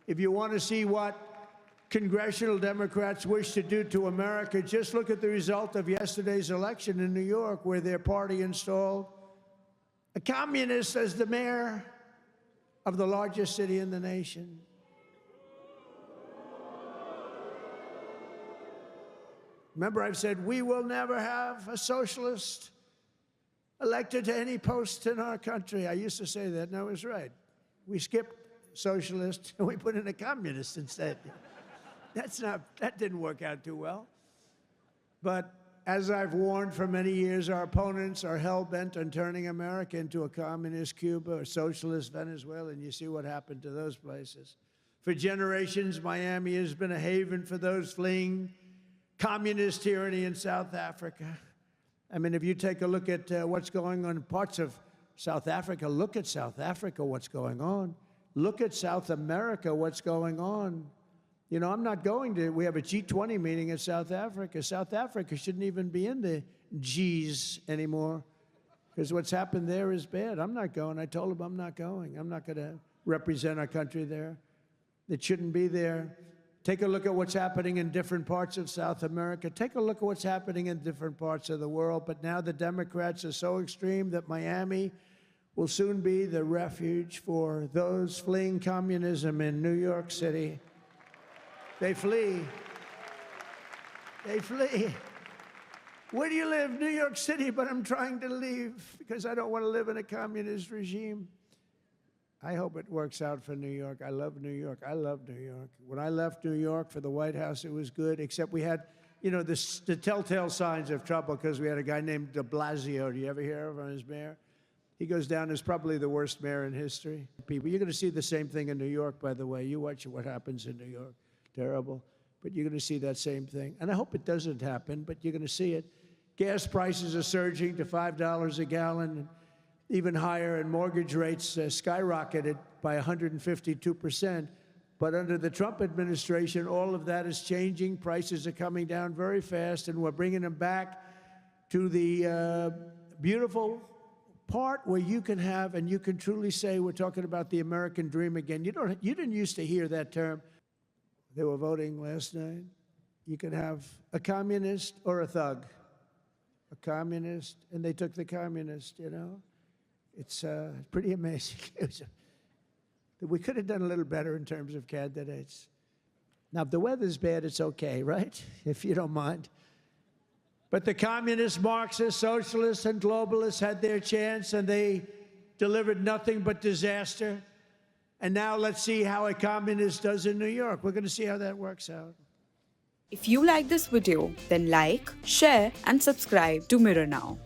If you want to see what congressional Democrats wish to do to America, just look at the result of yesterday's election in New York, where their party installed a communist as the mayor of the largest city in the nation. Remember, I've said we will never have a socialist elected to any post in our country. I used to say that, and I was right. We skipped socialist and we put in a communist instead. That didn't work out too well. But as I've warned for many years, our opponents are hell-bent on turning America into a communist Cuba or socialist Venezuela, and you see what happened to those places. For generations, Miami has been a haven for those fleeing communist tyranny in South Africa. I mean, if you take a look at what's going on in parts of South Africa, look at South Africa, what's going on. Look at South America, what's going on. You know, I'm not going to, we have a G20 meeting in South Africa. South Africa shouldn't even be in the Gs anymore, because what's happened there is bad. I'm not going. I told them I'm not going. I'm not going to represent our country there. It shouldn't be there. Take a look at what's happening in different parts of South America. Take a look at what's happening in different parts of the world. But now the Democrats are so extreme that Miami will soon be the refuge for those fleeing communism in New York City. They flee. They flee. Where do you live? New York City, but I'm trying to leave because I don't want to live in a communist regime. I hope it works out for New York. I love New York. I love New York. When I left New York for the White House, it was good, except we had, you know, the telltale signs of trouble because we had a guy named de Blasio. Do you ever hear of him as mayor? He goes down as probably the worst mayor in history. People, you're going to see the same thing in New York, by the way. You watch what happens in New York. Terrible. But you're going to see that same thing. And I hope it doesn't happen, but you're going to see it. Gas prices are surging to $5 a gallon, even higher, and mortgage rates skyrocketed by 152%. But under the Trump administration, all of that is changing. Prices are coming down very fast, and we're bringing them back to the beautiful part where you can have, and you can truly say, we're talking about the American dream again. You didn't used to hear that term. They were voting last night. You could have a communist or a thug. A communist, and they took the communist, you know. It's pretty amazing. We could have done a little better in terms of candidates. Now, if the weather's bad, it's okay, right? If you don't mind. But the communists, Marxists, socialists, and globalists had their chance, and they delivered nothing but disaster. And now let's see how a communist does in New York. We're going to see how that works out. If you like this video, then like, share, and subscribe to Mirror Now.